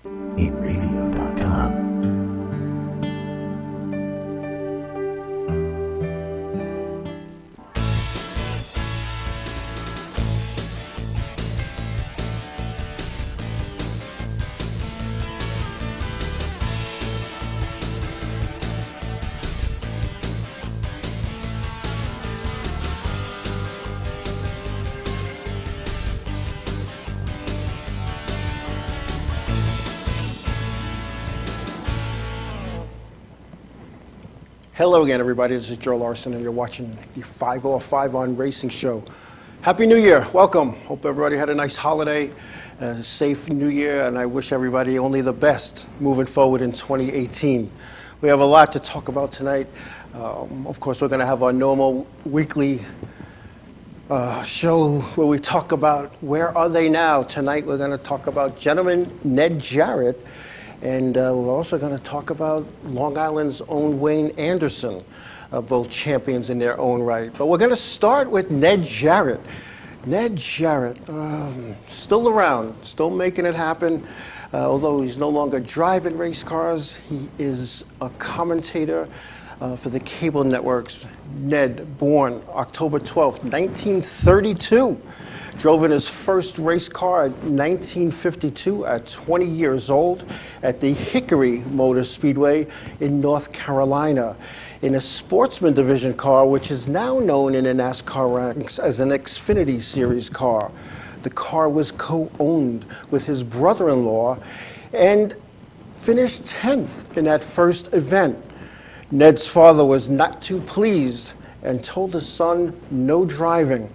Inravio.com. Hello again, everybody. This is Joe Larson, and you're watching the 505 on Racing Show. Happy New Year. Welcome. Hope everybody had a nice holiday, a safe New Year, and I wish everybody only the best moving forward in 2018. We have a lot to talk about tonight. Of course, we're going to have our normal weekly show where we talk about where are they now. Tonight, we're going to talk about gentleman Ned Jarrett. And we're also going to talk about Long Island's own Wayne Anderson, both champions in their own right. But we're going to start with Ned Jarrett. Ned Jarrett, still around, still making it happen. Although he's no longer driving race cars, he is a commentator for the cable networks. Ned, born October 12th, 1932. Drove in his first race car in 1952 at 20 years old at the Hickory Motor Speedway in North Carolina in a Sportsman Division car, which is now known in the NASCAR ranks as an Xfinity Series car. The car was co-owned with his brother-in-law and finished 10th in that first event. Ned's father was not too pleased and told his son no driving.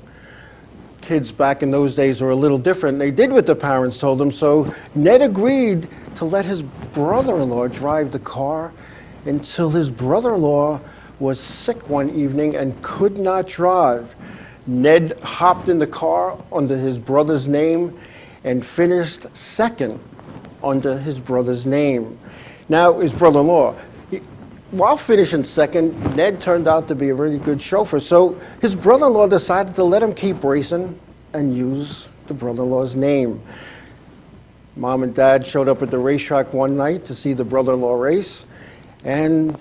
Kids back in those days were a little different. They did what the parents told them, so Ned agreed to let his brother-in-law drive the car until his brother-in-law was sick one evening and could not drive. Ned hopped in the car under his brother's name and finished second under his brother's name. Now, his brother-in-law, while finishing second, Ned turned out to be a really good chauffeur. So his brother-in-law decided to let him keep racing and use the brother-in-law's name. Mom and Dad showed up at the racetrack one night to see the brother-in-law race, and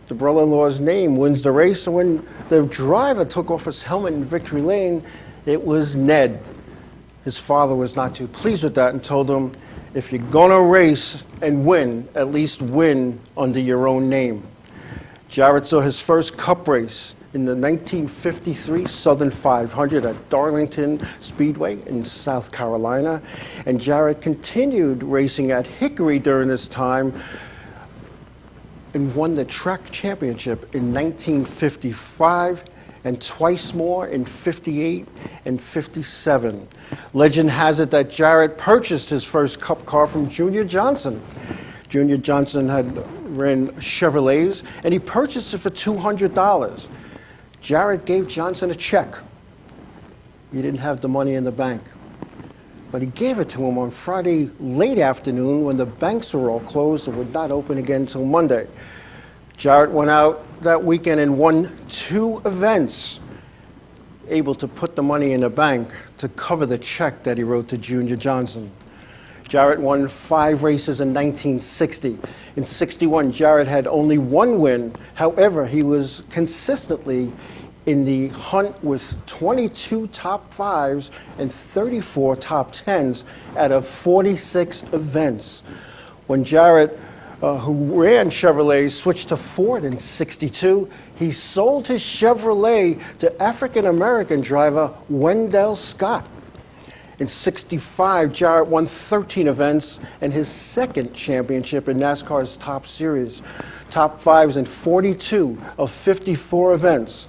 the brother-in-law's name wins the race. And when the driver took off his helmet in victory lane, it was Ned. His father was not too pleased with that and told him, if you're gonna race and win, at least win under your own name. Jarrett saw his first cup race in the 1953 Southern 500 at Darlington Speedway in South Carolina. And Jarrett continued racing at Hickory during this time and won the track championship in 1955 and twice more in 58 and 57. Legend has it that Jarrett purchased his first cup car from Junior Johnson. Junior Johnson had ran Chevrolets, and he purchased it for $200. Jarrett gave Johnson a check. He didn't have the money in the bank, but he gave it to him on Friday late afternoon when the banks were all closed and would not open again until Monday. Jarrett went out that weekend and won 2 events, able to put the money in the bank to cover the check that he wrote to Junior Johnson. Jarrett won 5 races in 1960. In 61, Jarrett had only 1 win. However, he was consistently in the hunt with 22 top 5s and 34 top 10s out of 46 events. When Jarrett, who ran Chevrolets, switched to Ford in 62, he sold his Chevrolet to African-American driver Wendell Scott. In 65, Jarrett won 13 events and his second championship in NASCAR's Top Series. Top 5s in 42 of 54 events.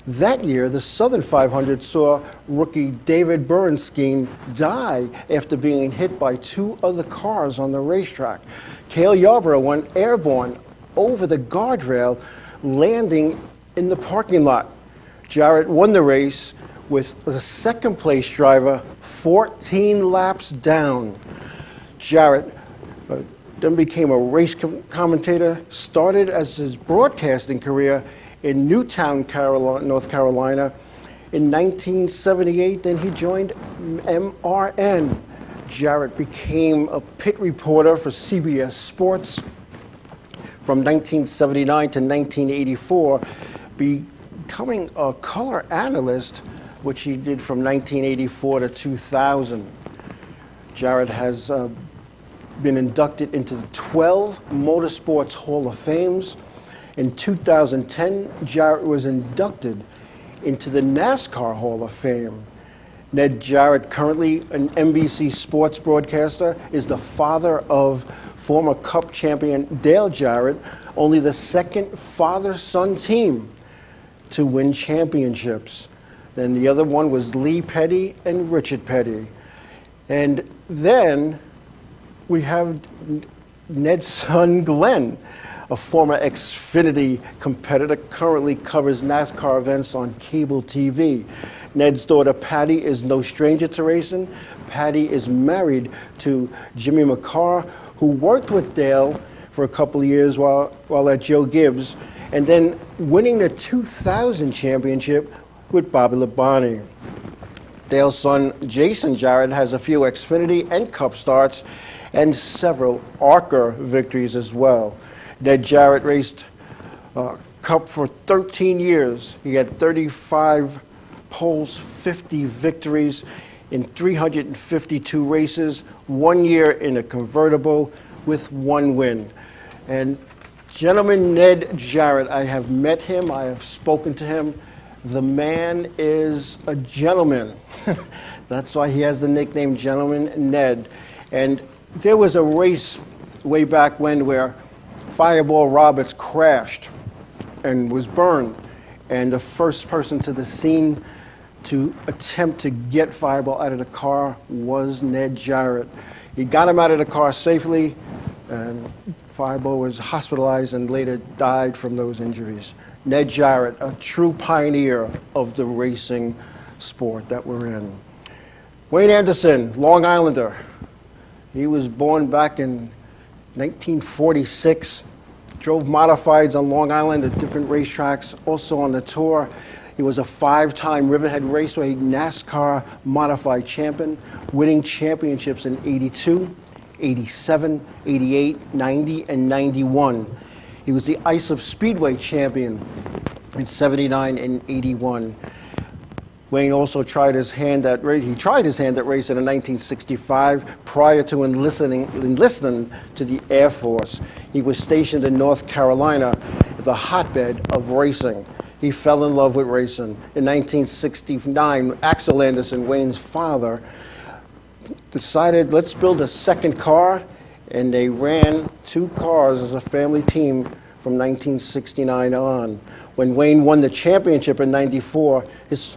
That year, the Southern 500 saw rookie David Bernstein die after being hit by 2 other cars on the racetrack. Cale Yarborough went airborne over the guardrail, landing in the parking lot. Jarrett won the race with the second place driver 14 laps down. Jarrett then became a race commentator, started as his broadcasting career in Newtown, North Carolina. In 1978, then he joined MRN. Jarrett became a pit reporter for CBS Sports from 1979 to 1984, becoming a color analyst, which he did from 1984 to 2000. Jarrett has been inducted into the 12 Motorsports Hall of Fames. In 2010, Jarrett was inducted into the NASCAR Hall of Fame. Ned Jarrett, currently an NBC sports broadcaster, is the father of former Cup champion Dale Jarrett, only the second father-son team to win championships. Then the other one was Lee Petty and Richard Petty. And then we have Ned's son, Glenn, a former Xfinity competitor, currently covers NASCAR events on cable TV. Ned's daughter, Patty, is no stranger to racing. Patty is married to Jimmy McCarr, who worked with Dale for a couple of years while at Joe Gibbs, and then winning the 2000 championship with Bobby Labonte. Dale's son, Jason Jarrett, has a few Xfinity and Cup starts and several ARCA victories as well. Ned Jarrett raced Cup for 13 years. He had 35 poles, 50 victories in 352 races, 1 year in a convertible with 1 win. And gentleman Ned Jarrett, I have met him, I have spoken to him. The man is a gentleman. That's why he has the nickname Gentleman Ned. And there was a race way back when where Fireball Roberts crashed and was burned. And the first person to the scene to attempt to get Fireball out of the car was Ned Jarrett. He got him out of the car safely, and Fireball was hospitalized and later died from those injuries. Ned Jarrett, a true pioneer of the racing sport that we're in. Wayne Anderson, Long Islander. He was born back in 1946, drove modifieds on Long Island at different racetracks, also on the tour. He was a 5-time Riverhead Raceway NASCAR modified champion, winning championships in 82, 87, 88, 90, and 91. He was the Islip Speedway champion in 79 and 81. Wayne also tried his hand at racing in 1965 prior to enlisting to the Air Force. He was stationed in North Carolina, the hotbed of racing. He fell in love with racing. In 1969, Axel Anderson, Wayne's father, decided, let's build a second car, and they ran 2 cars as a family team from 1969 on. When Wayne won the championship in '94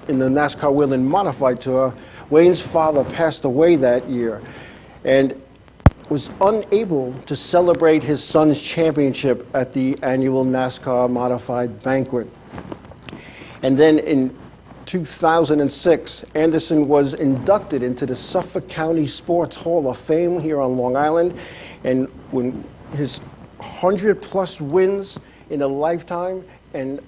in the NASCAR Whelen Modified Tour, Wayne's father passed away that year and was unable to celebrate his son's championship at the annual NASCAR Modified Banquet. And then in 2006, Anderson was inducted into the Suffolk County Sports Hall of Fame here on Long Island. And when his 100-plus wins in a lifetime and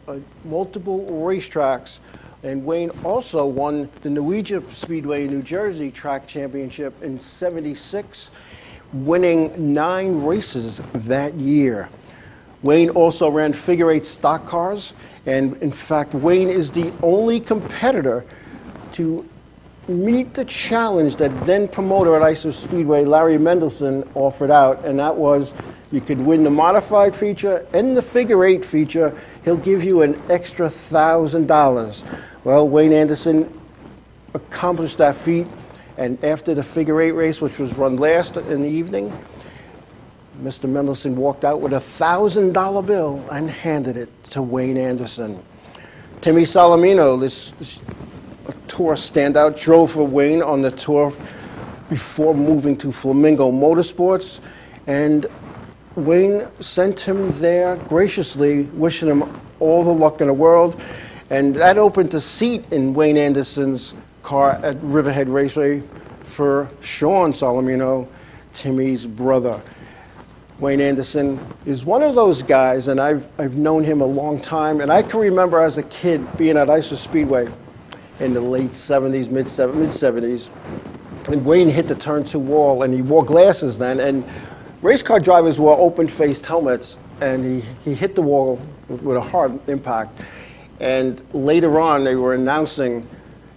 multiple racetracks. And Wayne also won the Norwegia Speedway New Jersey Track Championship in '76, winning 9 races that year. Wayne also ran figure-8 stock cars, and in fact, Wayne is the only competitor to meet the challenge that then promoter at Islip Speedway, Larry Mendelson, offered out, and that was you could win the modified feature and the figure-8 feature. He'll give you an extra $1,000. Well, Wayne Anderson accomplished that feat, and after the figure-8 race, which was run last in the evening, Mr. Mendelson walked out with a $1,000 bill and handed it to Wayne Anderson. Timmy Solomino, this tour standout, drove for Wayne on the tour before moving to Flamingo Motorsports, and Wayne sent him there graciously, wishing him all the luck in the world, and that opened a seat in Wayne Anderson's car at Riverhead Raceway for Sean Solomino, Timmy's brother. Wayne Anderson is one of those guys, and I've known him a long time, and I can remember as a kid being at Islip Speedway in the late 70s, mid-70s, and Wayne hit the turn 2 wall, and he wore glasses then, and race car drivers wore open-faced helmets, and he hit the wall with a hard impact. And later on, they were announcing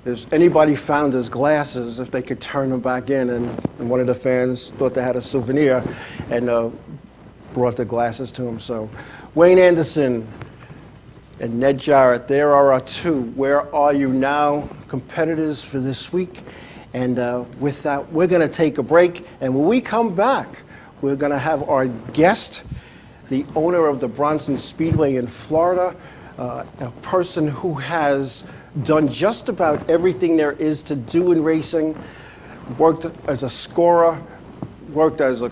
if anybody found his glasses, if they could turn them back in, and one of the fans thought they had a souvenir and brought the glasses to him. So Wayne Anderson and Ned Jarrett, there are our two Where Are You Now competitors for this week. And with that, we're going to take a break. And when we come back, we're going to have our guest, the owner of the Bronson Speedway in Florida, a person who has done just about everything there is to do in racing, worked as a scorer, worked as a,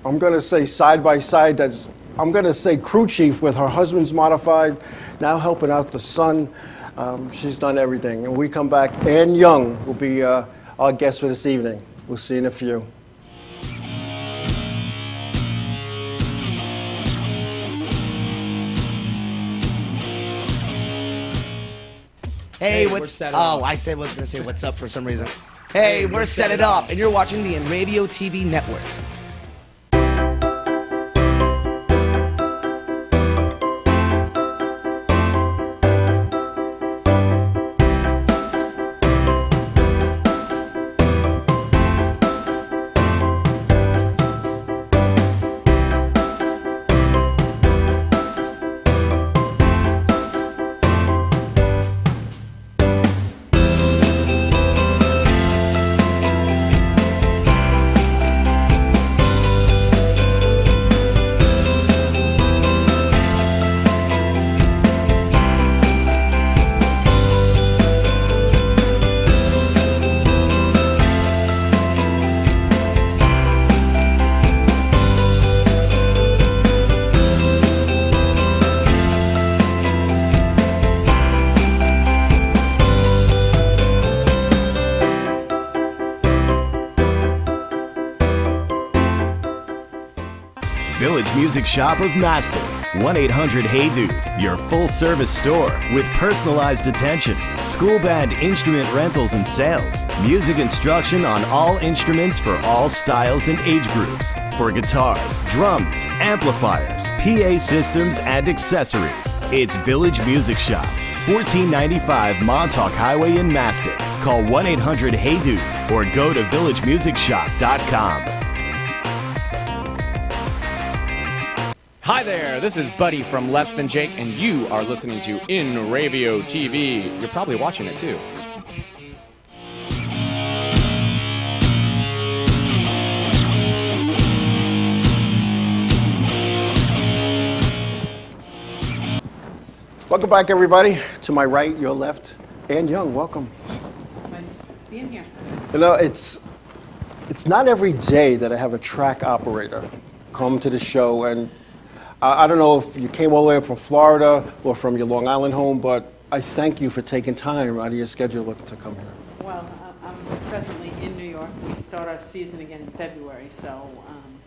I'm going to say side by side, as I'm going to say crew chief with her husband's modified, now helping out the son. She's done everything. And we come back, Ann Young will be our guest for this evening. We'll see you in a few. Hey, what's I said was gonna say what's up for some reason. Hey, we're Set It Up, and you're watching the Inravio TV network. Village Music Shop of Mastic. 1-800-HEY-DUDE, your full-service store with personalized attention, school band instrument rentals and sales, music instruction on all instruments for all styles and age groups, for guitars, drums, amplifiers, PA systems, and accessories. It's Village Music Shop, 1495 Montauk Highway in Mastic. Call 1-800-HEY-DUDE or go to villagemusicshop.com. Hi there, this is Buddy from Less Than Jake, and you are listening to Inravio TV. You're probably watching it too. Welcome back, everybody. To my right, your left, Ann Young, welcome. Nice being here. You know, it's not every day that I have a track operator come to the show, and I don't know if you came all the way up from Florida or from your Long Island home, but I thank you for taking time out of your schedule to come here. Well, I'm presently in New York. We start our season again in February, so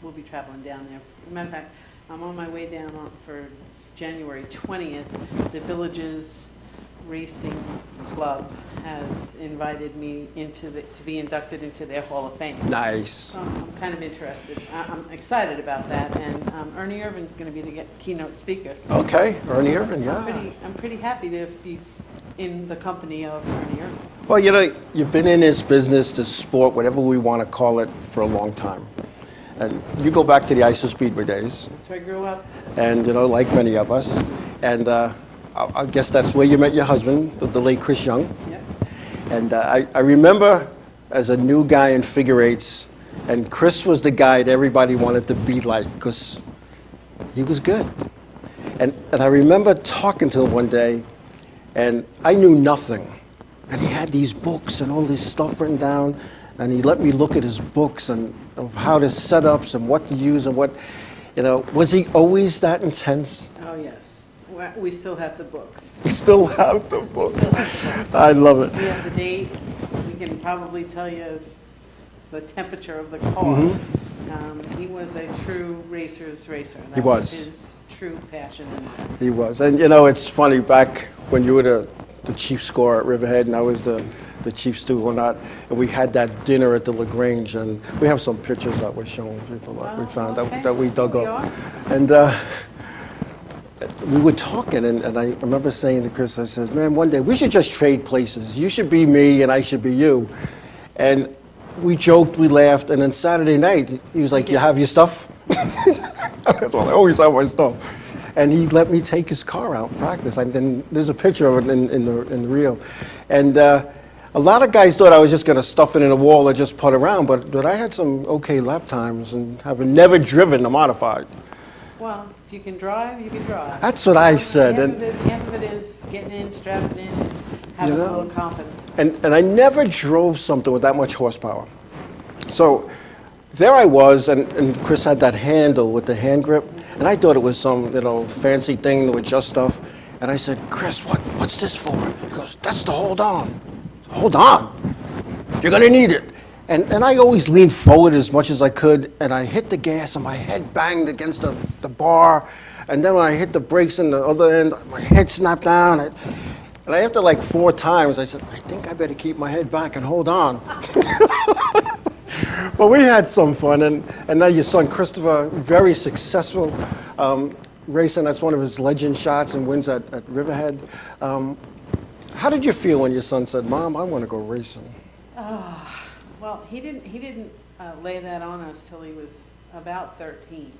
we'll be traveling down there. As a matter of fact, I'm on my way down for January 20th. The Villages Racing Club has invited me to be inducted into their Hall of Fame. Nice. So I'm kind of interested. I'm excited about that, and Ernie Irvin's going to be the keynote speaker. So Okay, Ernie Irvin, yeah. I'm pretty happy to be in the company of Ernie Irvin. Well, you know, you've been in this business, this sport, whatever we want to call it, for a long time. And you go back to the ISO Speedway days. That's where I grew up. And, you know, like many of us. And I guess that's where you met your husband, the late Chris Young. Yep. And I remember as a new guy in figure eights, and Chris was the guy that everybody wanted to be like because he was good. And I remember talking to him one day, and I knew nothing. And he had these books and all this stuff written down, and he let me look at his books and of how to set ups and what to use and what, you know, was he always that intense? Oh, yes. We still have the books. You still have the book. Still have the books. I love it. We have the date. We can probably tell you the temperature of the car. Mm-hmm. He was a true racer's racer. That He was. his true passion in life. He was. And, you know, it's funny, back when you were the chief scorer at Riverhead and I was the the Chiefs do or not. And we had that dinner at the LaGrange, and we have some pictures that we're showing people that we found that we dug up. And we were talking, and I remember saying to Chris, I said, man, one day we should just trade places. You should be me, and I should be you. And we joked, we laughed, and then Saturday night, he was like, you have your stuff? Well, I always have my stuff. And he let me take his car out and practice. And there's a picture of it in the reel. And a lot of guys thought I was just going to stuff it in a wall or just put around, but I had some okay lap times and having never driven a modified. Well, if you can drive, you can drive. That's what I said. Half of it is getting in, strapping in, and having a little confidence. And I never drove something with that much horsepower. So there I was, and Chris had that handle with the hand grip, and I thought it was some fancy thing to adjust stuff. And I said, Chris, what's this for? He goes, that's to hold on. Hold on. You're gonna need it. And I always leaned forward as much as I could, and I hit the gas, and my head banged against the bar. And then when I hit the brakes in the other end, my head snapped down. And after like 4 times, I said, I think I better keep my head back and hold on. But we had some fun, and now your son Christopher, very successful racing. That's one of his legend shots and wins at Riverhead. How did you feel when your son said, Mom, I want to go racing? Well, he didn't lay that on us till he was about 13.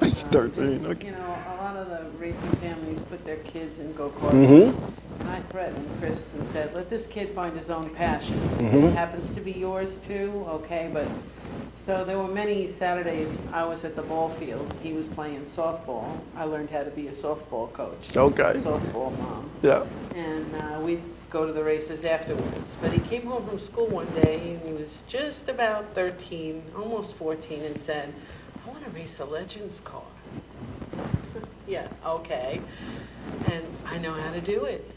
He's 13, okay. A lot of the racing families put their kids in go-karts. Mm-hmm. And I threatened Chris and said, let this kid find his own passion. Mm-hmm. It happens to be yours too, okay? But so there were many Saturdays I was at the ball field. He was playing softball. I learned how to be a softball coach. Okay. A softball mom. Yeah. And we'd go to the races afterwards. But he came home from school one day, and he was just about 13, almost 14, and said, I want to race a Legends car. Yeah, okay. And I know how to do it.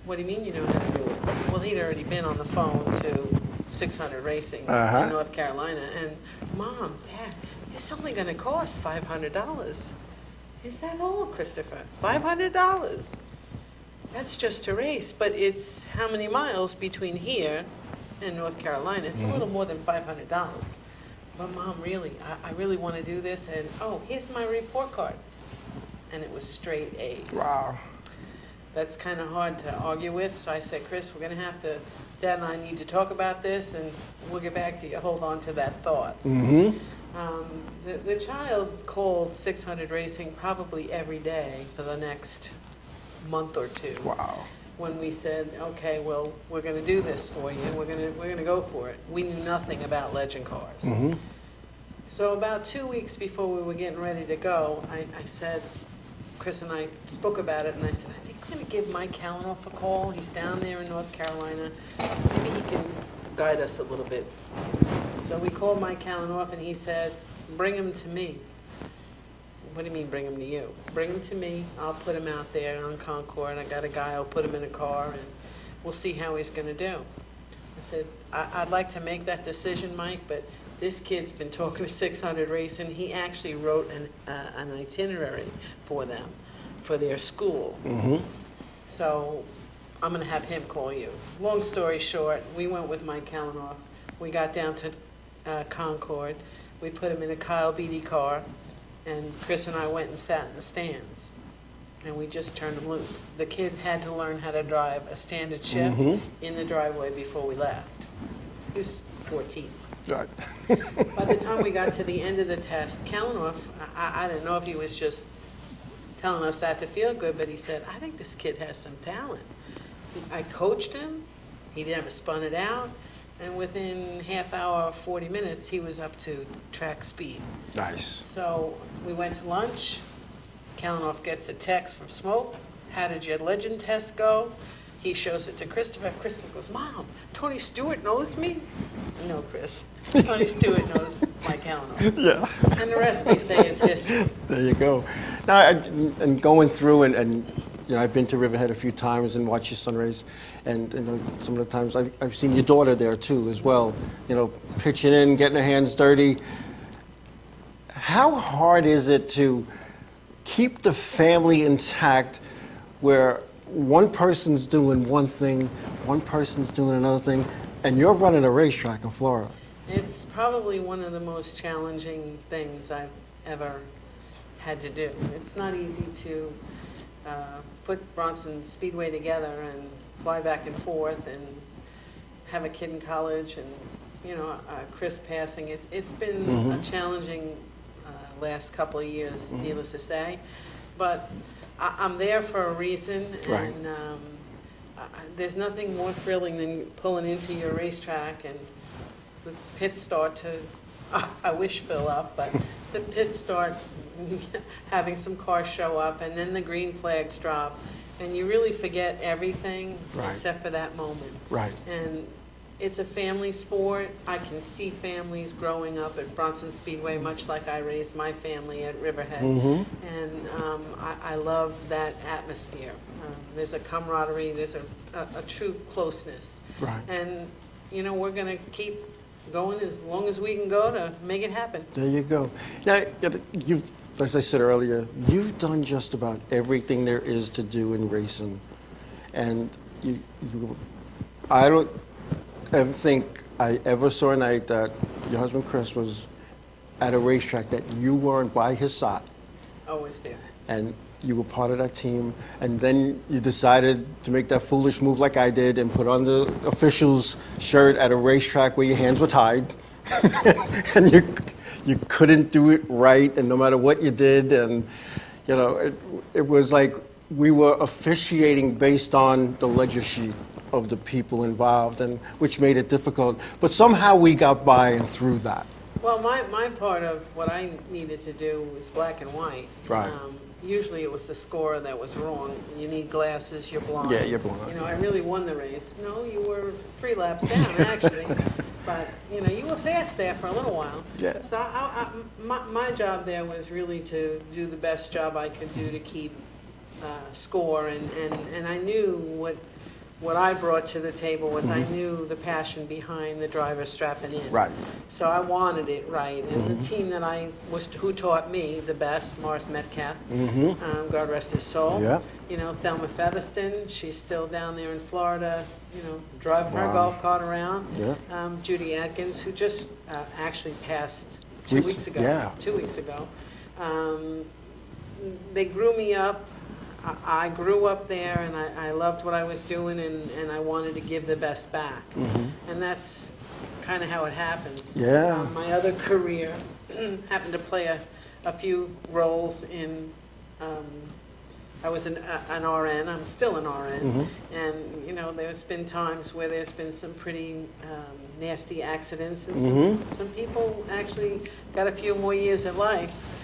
What do you mean you know how to do it? Well, he'd already been on the phone to 600 Racing in North Carolina. And, Mom, Dad, it's only going to cost $500. Is that all, Christopher? $500? That's just to race. But it's how many miles between here and North Carolina? It's a little more than $500. But Mom, really, I really want to do this, and here's my report card. And it was straight A's. Wow. That's kind of hard to argue with, so I said, Chris, we're going to have to, Dad and I need to talk about this, and we'll get back to you. Hold on to that thought. Mm-hmm. The child called 600 Racing probably every day for the next month or two. Wow. When we said, okay, well, we're going to do this for you, we're going to go for it. We knew nothing about legend cars. Mm-hmm. So about 2 weeks before we were getting ready to go, I said, Chris and I spoke about it, and I said, I think I'm going to give Mike Kalanoff a call. He's down there in North Carolina. Maybe he can guide us a little bit. So we called Mike Kalanoff, and he said, bring him to me. What do you mean, bring him to you? Bring him to me. I'll put him out there on Concord. I got a guy, I'll put him in a car, and we'll see how he's going to do. I said, I'd like to make that decision, Mike, but this kid's been talking to 600 Racing. He actually wrote an itinerary for them, for their school. Mm-hmm. So I'm going to have him call you. Long story short, we went with Mike Kalanoff. We got down to Concord. We put him in a Kyle Beatty car. And Chris and I went and sat in the stands, and we just turned him loose. The kid had to learn how to drive a standard shift in the driveway before we left. He was 14. Right. By the time we got to the end of the test, Kalanoff, I didn't know if he was just telling us that to feel good, but he said, I think this kid has some talent. I coached him. He never spun it out. And within half hour, 40 minutes, he was up to track speed. Nice. So we went to lunch. Kalanoff gets a text from Smoke. How did your legend test go? He shows it to Christopher. Christopher goes, Mom, Tony Stewart knows me? No, Chris. Tony Stewart knows Mike Kalanoff. Yeah. And the rest, they say, is history. There you go. Now, and going through and I've been to Riverhead a few times and watched your son race, and some of the times I've seen your daughter there too as well. Pitching in, getting her hands dirty. How hard is it to keep the family intact, where one person's doing one thing, one person's doing another thing, and you're running a racetrack in Florida. It's probably one of the most challenging things I've ever had to do. It's not easy to put Bronson Speedway together and fly back and forth and have a kid in college and, you know, Chris passing. It's been a challenging last couple of years, needless to say. But I'm there for a reason, and there's nothing more thrilling than pulling into your racetrack and the pits start to, I wish fill up, but the pits start having some cars show up, and then the green flags drop, and you really forget everything except for that moment. Right. And it's a family sport. I can see families growing up at Bronson Speedway, much like I raised my family at Riverhead. And I love that atmosphere. There's a camaraderie, there's a true closeness. Right. And, you know, we're going to keep going as long as we can go to make it happen. There you go. Now, you've, as I said earlier, you've done just about everything there is to do in racing. And I don't ever think I ever saw a night that your husband Chris was at a racetrack that you weren't by his side. Always there. And you were part of that team, and then you decided to make that foolish move like I did and put on the official's shirt at a racetrack where your hands were tied, and you couldn't do it right, and no matter what you did, and you know, it was like we were officiating based on the ledger sheet of the people involved, and which made it difficult. But somehow we got by and through that. Well, my part of what I needed to do was black and white. Right. Usually it was the scorer that was wrong. You need glasses, you're blind. Yeah, you're blind. You know, I really won the race. No, you were 3 laps down, actually. But, you know, you were fast there for a little while. Yeah. So my job there was really to do the best job I could do to keep score. And I knew what I brought to the table was I knew the passion behind the driver strapping in. Right. So I wanted it right. And the team that who taught me the best, Morris Metcalf, God rest his soul. Yeah. You know, Thelma Featherston, she's still down there in Florida, you know, driving her golf cart around. Yeah. Judy Atkins, who just actually passed 2 weeks ago. Yeah. 2 weeks ago. They grew me up. I grew up there, and I loved what I was doing, and I wanted to give the best back. And that's kind of how it happens. Yeah. My other career happened to play a few roles in, I was an RN, I'm still an RN, and you know, there's been times where there's been some pretty nasty accidents, and some people actually got a few more years of life.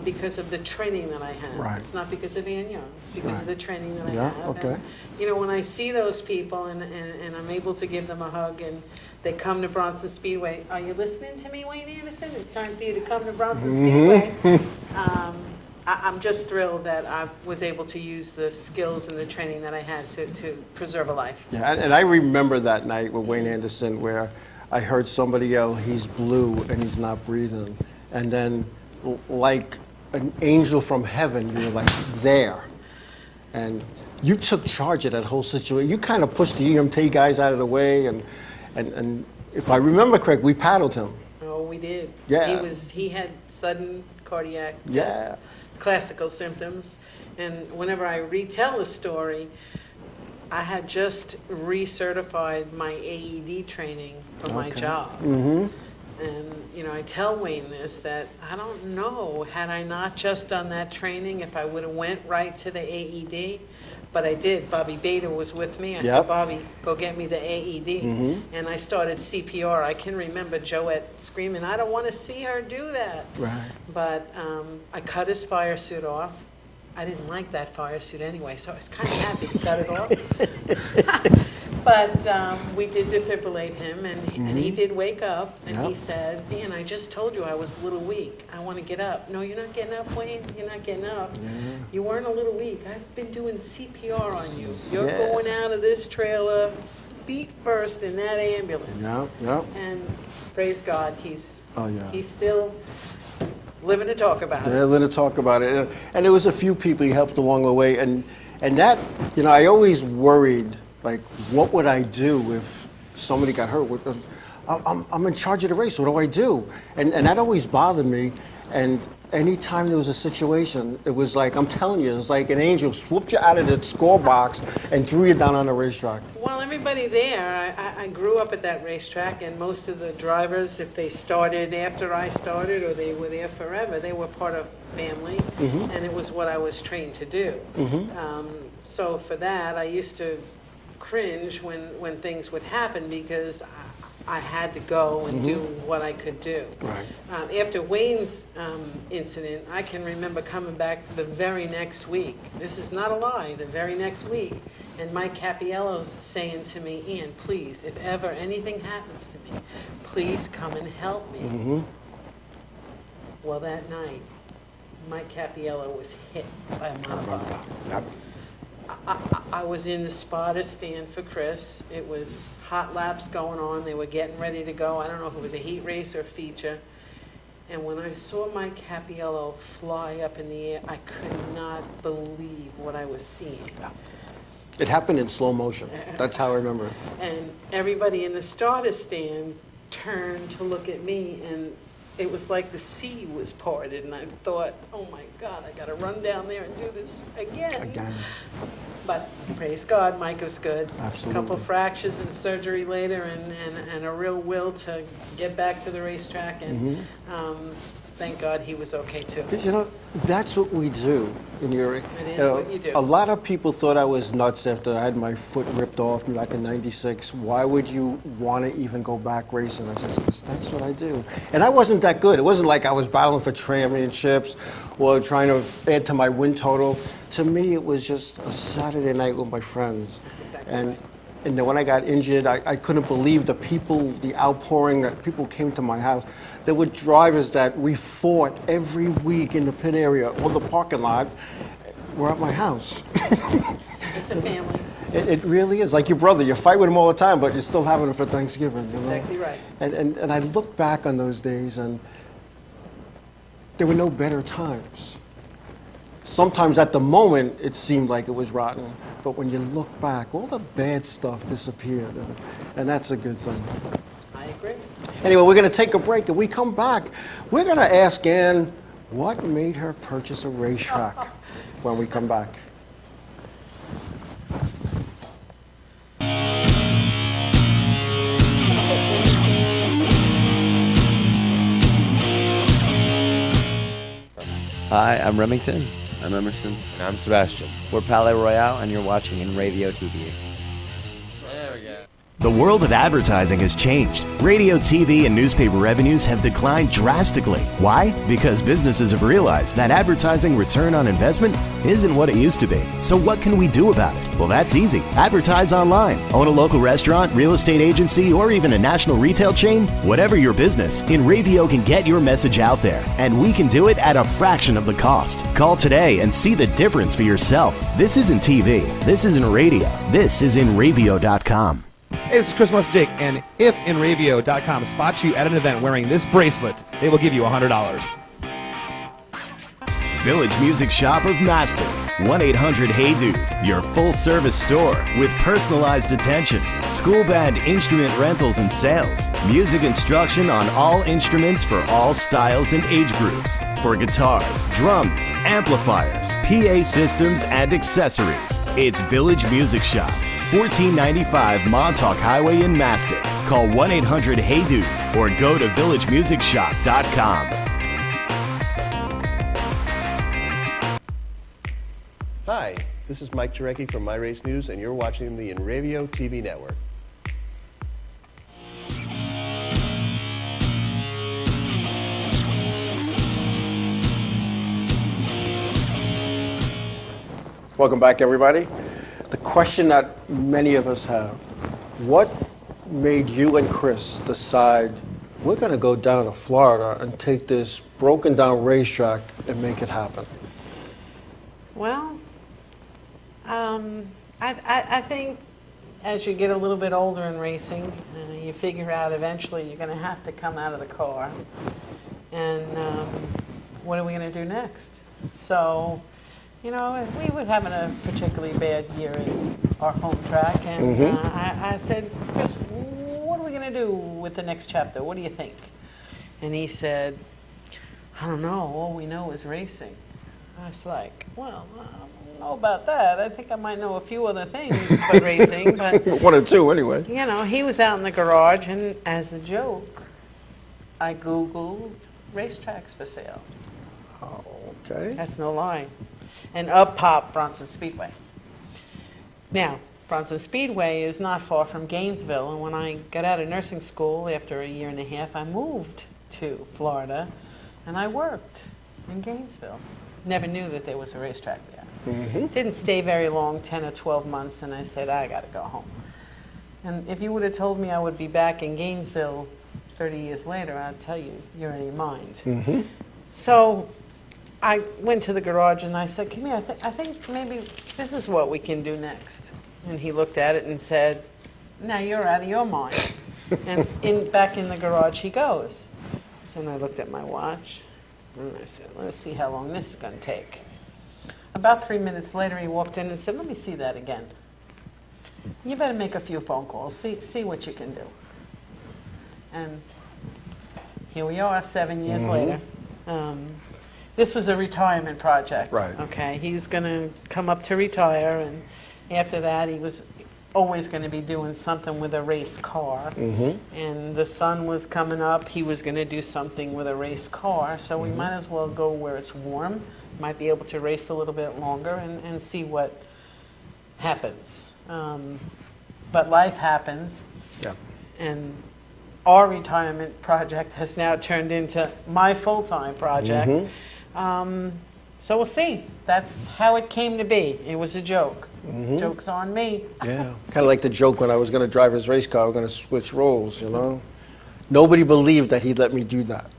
Because of the training that I had. Right. It's not because of Ann Young. It's because of the training that I Yeah, have. okay. And, you know, when I see those people and I'm able to give them a hug and they come to Bronson Speedway, are you listening to me, Wayne Anderson? It's time for you to come to Bronson Speedway. I'm just thrilled that I was able to use the skills and the training that I had to preserve a life. Yeah, and I remember that night with Wayne Anderson where I heard somebody yell, "He's blue and he's not breathing," and then like an angel from heaven, you were like there. And you took charge of that whole situation. You kind of pushed the EMT guys out of the way, and if I remember correct, we paddled him. Oh, we did. Yeah. He had sudden cardiac Yeah. classical symptoms. And whenever I retell the story, I had just recertified my AED training for my job. And, you know, I tell Wayne this, that I don't know, had I not just done that training, if I would have went right to the AED, but I did. Bobby Bader was with me. I said, Bobby, go get me the AED. And I started CPR. I can remember Joette screaming, I don't want to see her do that. Right. But I cut his fire suit off. I didn't like that fire suit anyway, so I was kind of happy to cut it off. But we did defibrillate him, and he did wake up, and he said, "Man, I just told you I was a little weak. I want to get up." "No, you're not getting up, Wayne. You're not getting up. You weren't a little weak. I've been doing CPR on you. You're going out of this trailer feet first in that ambulance." And praise God, he's still living to talk about it. Yeah, living to talk about it. And there was a few people he helped along the way, and And that, I always worried, like, what would I do if somebody got hurt? I'm in charge of the race. What do I do? And that always bothered me. And anytime there was a situation, it was like, I'm telling you, it was like an angel swooped you out of the score box and threw you down on the racetrack. Well, everybody there, I grew up at that racetrack, and most of the drivers, if they started after I started or they were there forever, they were part of family, and it was what I was trained to do. So for that, I used to cringe when things would happen because I had to go and do what I could do. Right. After Wayne's incident, I can remember coming back the very next week. This is not a lie, the very next week. And Mike Cappiello saying to me, Ian, please, if ever anything happens to me, please come and help me. Well, that night, Mike Cappiello was hit by a monorbike. Yep. I was in the spotter stand for Chris. It was hot laps going on. They were getting ready to go. I don't know if it was a heat race or a feature. And when I saw Mike Cappiello fly up in the air, I could not believe what I was seeing. It happened in slow motion. That's how I remember it. And everybody in the starter stand turned to look at me, and it was like the sea was parted, and I thought, oh my God, I got to run down there and do this again. But praise God, Mike was good. Absolutely. A couple fractures and surgery later, and a real will to get back to the racetrack, and thank God he was okay too. That's what we do in Uri. It is what you do. A lot of people thought I was nuts after I had my foot ripped off back in '96. Why would you want to even go back racing? I said, because that's what I do. And I wasn't that good. It wasn't like I was battling for championships or trying to add to my win total. To me, it was just a Saturday night with my friends. That's exactly And right. and then when I got injured, I couldn't believe the outpouring that people came to my house. There were drivers that we fought every week in the pit area or the parking lot were at my house. It's a family. It really is. Like your brother, you fight with him all the time, but you're still having him for Thanksgiving. That's exactly right. And I look back on those days, and there were no better times. Sometimes at the moment, it seemed like it was rotten. But when you look back, all the bad stuff disappeared. And that's a good thing. I agree. Anyway, we're going to take a break. And we come back, we're going to ask Ann what made her purchase a racetrack when we come back. Hi, I'm Remington. I'm Emerson. And I'm Sebastian. We're Palais Royale, and you're watching Inravio TV. There we go. The world of advertising has changed. Radio, TV, and newspaper revenues have declined drastically. Why? Because businesses have realized that advertising return on investment isn't what it used to be. So what can we do about it? Well, that's easy. Advertise online. Own a local restaurant, real estate agency, or even a national retail chain? Whatever your business, Inravio can get your message out there. And we can do it at a fraction of the cost. Call today and see the difference for yourself. This isn't TV. This isn't radio. This is Inravio.com. Hey, this is Chris West Jake, and if Inravio.com spots you at an event wearing this bracelet, they will give you $100. Village Music Shop of Master. 1-800-HEY-DUDE. Your full-service store with personalized attention, school band instrument rentals and sales, music instruction on all instruments for all styles and age groups, for guitars, drums, amplifiers, PA systems, and accessories. It's Village Music Shop. 1495 Montauk Highway in Mastic. Call 1-800-HEY-DUDE or go to villagemusicshop.com. Hi, this is Mike Jarecki from My Race News, and you're watching the Inravio TV network. Welcome back, everybody. The question that many of us have, what made you and Chris decide we're going to go down to Florida and take this broken down racetrack and make it happen? Well, I think as you get a little bit older in racing, you figure out eventually you're going to have to come out of the car. And what are we going to do next? So you know, we were having a particularly bad year in our home track, and I said, Chris, what are we going to do with the next chapter? What do you think? And he said, I don't know. All we know is racing. I was like, well, I don't know about that. I think I might know a few other things but racing. But One or two, anyway. you know, he was out in the garage, and as a joke, I Googled racetracks for sale. Oh, okay. That's no lie. And up popped Bronson Speedway. Now, Bronson Speedway is not far from Gainesville, and when I got out of nursing school after a year and a half, I moved to Florida, and I worked in Gainesville. Never knew that there was a racetrack there. Didn't stay very long, 10 or 12 months, and I said, I got to go home. And if you would have told me I would be back in Gainesville 30 years later, I'd tell you, you're in your mind. So I went to the garage and I said, come here, I think maybe this is what we can do next. And he looked at it and said, now you're out of your mind. And back in the garage he goes. So then I looked at my watch and I said, let's see how long this is going to take. About 3 minutes later he walked in and said, let me see that again. You better make a few phone calls, see what you can do. And here we are 7 years later. This was a retirement project. Right. Okay, he was going to come up to retire, and after that he was always going to be doing something with a race car. And the sun was coming up, he was going to do something with a race car, so we might as well go where it's warm, might be able to race a little bit longer and see what happens. But life happens. Yeah. And our retirement project has now turned into my full-time project. So we'll see. That's how it came to be. It was a joke. Joke's on me. Yeah. Kind of like the joke when I was going to drive his race car, I was going to switch roles, you know? Nobody believed that he'd let me do that.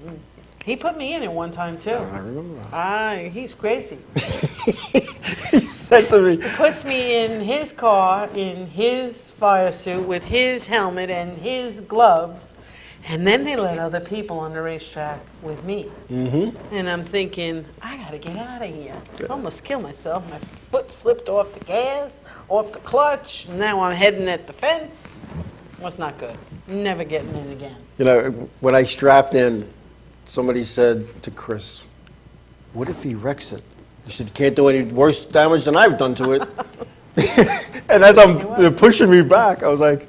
He put me in it one time, too. I remember that. He's crazy. He said to me, He puts me in his car, in his fire suit, with his helmet and his gloves, and then they let other people on the racetrack with me. And I'm thinking, I gotta get out of here. I almost killed myself. My foot slipped off the gas, off the clutch. Now I'm heading at the fence. Was not good. Never getting in again. you know, when I strapped in, somebody said to Chris, what if he wrecks it? He said, you can't do any worse damage than I've done to it. And as they're pushing me back, I was like,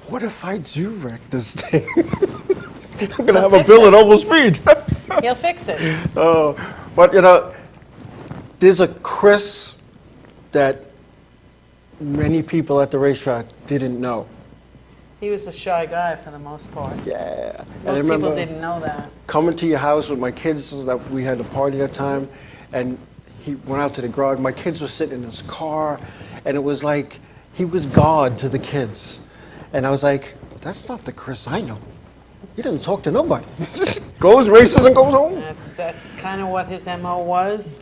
what if I do wreck this thing? I'm going to have a bill at over speed. He'll fix it. But, you know, there's a Chris that many people at the racetrack didn't know. He was a shy guy for the most part. Yeah. Most people didn't know that. Coming to your house with my kids, that we had a party that time, and he went out to the garage. My kids were sitting in his car, and it was like he was God to the kids. And I was like, that's not the Chris I know. He doesn't talk to nobody. He just goes, races, and goes home. That's kind of what his MO was.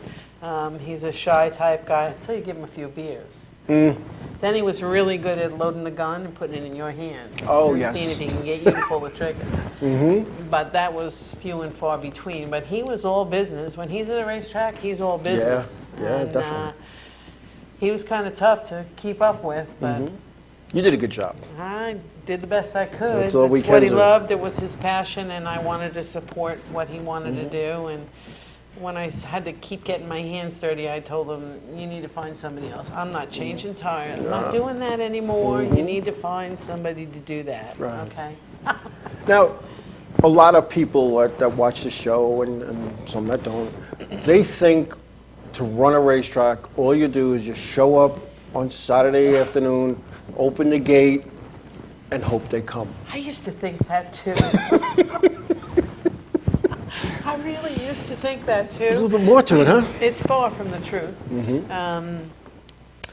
He's a shy type guy until you give him a few beers. Then he was really good at loading the gun and putting it in your hand. Oh, and yes. seeing if he can get you to pull the trigger. But that was few and far between. But he was all business. When he's at a racetrack, he's all business. Yeah, and, definitely. He was kind of tough to keep up with, but You did a good job. I did the best I could. That's all we It's what can he do. loved. It was his passion, and I wanted to support what he wanted to do. And when I had to keep getting my hands dirty, I told him, you need to find somebody else. I'm not changing tires. I'm not doing that anymore. You need to find somebody to do that. Right. Okay? Now, a lot of people that watch the show, and some that don't, they think to run a racetrack, all you do is just show up on Saturday afternoon, open the gate, and hope they come. I used to think that too. I really used to think that too. There's a little bit more to it, huh? It's far from the truth.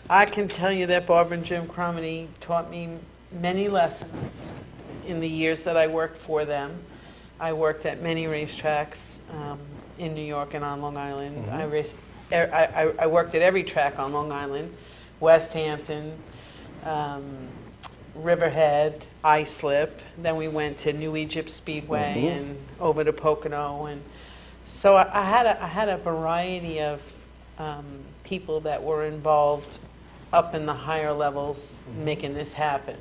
I can tell you that Barbara and Jim Cromedy taught me many lessons in the years that I worked for them. I worked at many racetracks in New York and on Long Island. I worked at every track on Long Island, West Hampton, Riverhead, Islip. Then we went to New Egypt Speedway and over to Pocono, and so I had a variety of people that were involved up in the higher levels making this happen.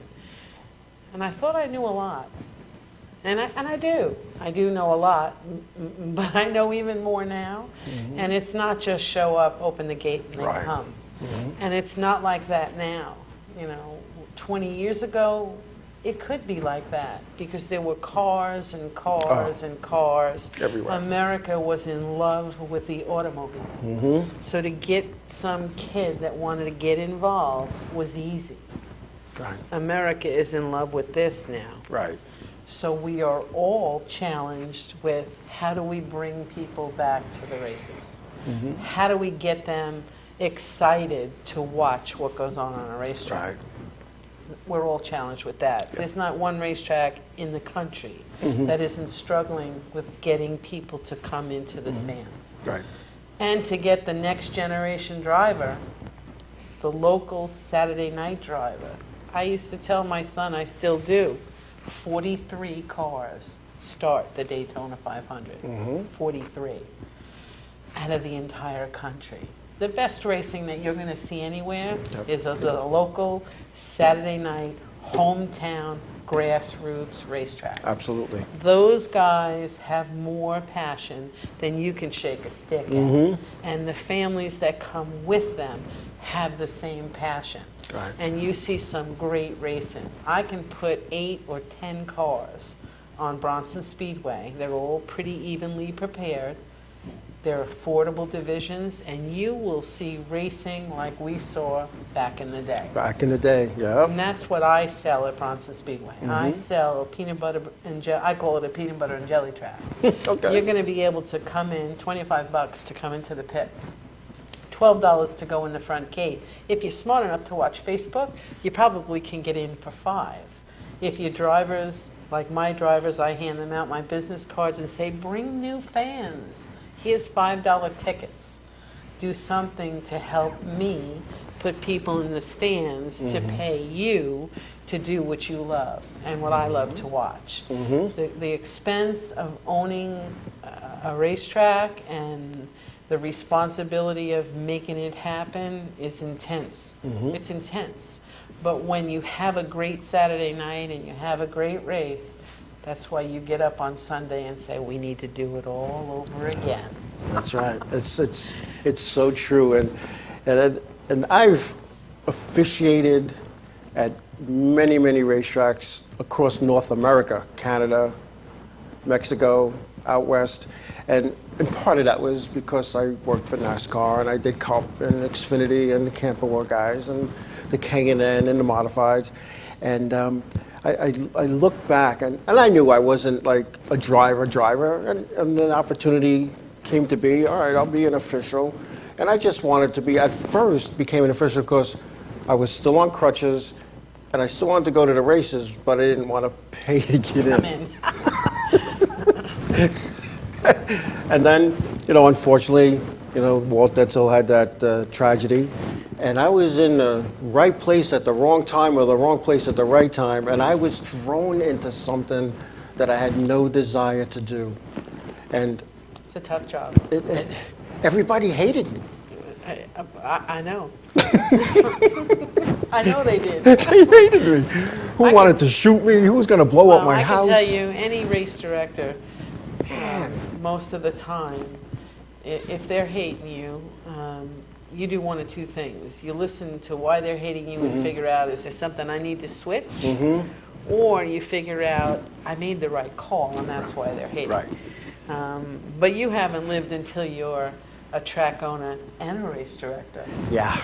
And I thought I knew a lot. And I do. I do know a lot, but I know even more now. And it's not just show up, open the gate, and they come. And it's not like that now. 20 years ago, it could be like that because there were cars and cars and cars. Everywhere. America was in love with the automobile. So to get some kid that wanted to get involved was easy. Right. America is in love with this now. Right. So we are all challenged with how do we bring people back to the races? How do we get them excited to watch what goes on a racetrack? Right. We're all challenged with that. There's not one racetrack in the country that isn't struggling with getting people to come into the stands. Right. And to get the next generation driver, the local Saturday night driver. I used to tell my son, I still do, 43 cars start the Daytona 500. 43 out of the entire country. The best racing that you're going to see anywhere is as a local Saturday night, hometown, grassroots racetrack. Absolutely. Those guys have more passion than you can shake a stick at. And the families that come with them have the same passion. Right. And you see some great racing. I can put 8 or 10 cars on Bronson Speedway. They're all pretty evenly prepared. They're affordable divisions, and you will see racing like we saw back in the day. Back in the day, yeah. And that's what I sell at Bronson Speedway. I sell a peanut butter and I call it a peanut butter and jelly track. Okay. You're going to be able to come in, $25 to come into the pits. $12 to go in the front gate. If you're smart enough to watch Facebook, you probably can get in for $5. If your drivers, like my drivers, I hand them out my business cards and say, bring new fans. Here's $5 tickets. Do something to help me put people in the stands to pay you to do what you love and what I love to watch. The expense of owning a racetrack and the responsibility of making it happen is intense. It's intense. But when you have a great Saturday night and you have a great race, that's why you get up on Sunday and say, we need to do it all over again. That's right. It's so true. And I've officiated at many racetracks across North America, Canada, Mexico, out west. And part of that was because I worked for NASCAR and I did Cup and Xfinity and the Camper War guys and the K&N and the Modifieds. And I look back and I knew I wasn't like a driver, and an opportunity came to be, all right, I'll be an official. And I just wanted to be, at first, became an official because I was still on crutches and I still wanted to go to the races, but I didn't want to pay to get in. And then, unfortunately, Walt Detzel had that tragedy. And I was in the right place at the wrong time or the wrong place at the right time. And I was thrown into something that I had no desire to do. And It's a tough job. Everybody hated me. I know. I know they did. They hated me. Who wanted to shoot me? Who was going to blow up my house? I can tell you, any race director, most of the time, if they're hating you, you do one of two things. You listen to why they're hating you and figure out, is there something I need to switch? Or you figure out, I made the right call and that's why they're hating. Right. But you haven't lived until you're a track owner and a race director. Yeah.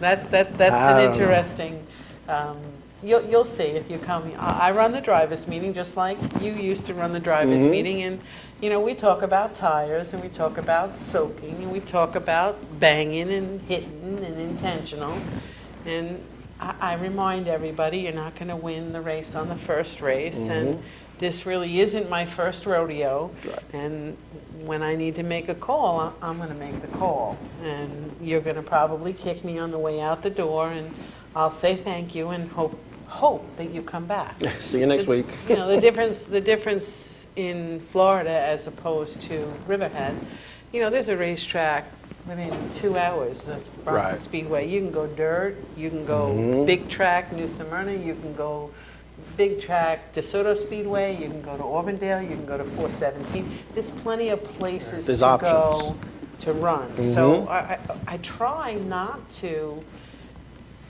That's an interesting. You'll see if you come. I run the drivers' meeting just like you used to run the drivers' meeting, and we talk about tires and we talk about soaking and we talk about banging and hitting and intentional, and I remind everybody you're not going to win the race on the first race, and this really isn't my first rodeo, and when I need to make a call, I'm going to make the call, and you're going to probably kick me on the way out the door, and I'll say thank you and hope hope that you come back. See you next week. You know, the difference in Florida as opposed to Riverhead, you know, there's a racetrack within 2 hours of Bronson Right. Speedway. You can go dirt, you can go big track, New Smyrna, you can go big track, DeSoto Speedway, you can go to Auburndale, you can go to 417. There's plenty of places There's to options. go to run. So I try not to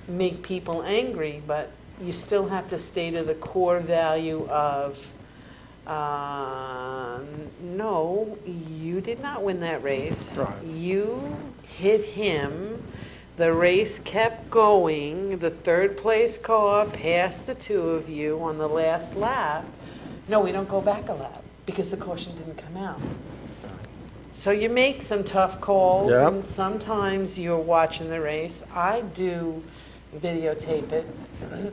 make people angry, but you still have to stay to the core value of, no, you did not win that race. Right. You hit him. The race kept going. The third place car passed the two of you on the last lap. No, we don't go back a lap because the caution didn't come out. So you make some tough calls, Yep. and sometimes you're watching the race. I do videotape it.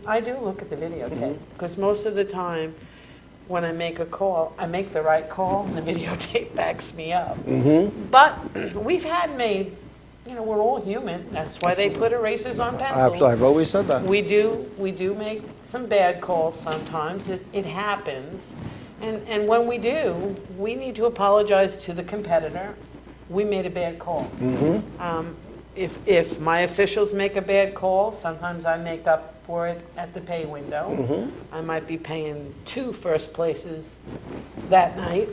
I do look at the videotape because most of the time when I make a call, I make the right call and the videotape backs me up. But we've had made, you know, we're all human. That's why they put erasers on pencils. Absolutely. I've always said that. We do make some bad calls sometimes. It happens. And when we do, we need to apologize to the competitor. We made a bad call. If my officials make a bad call, sometimes I make up for it at the pay window. I might be paying 2 first places that night,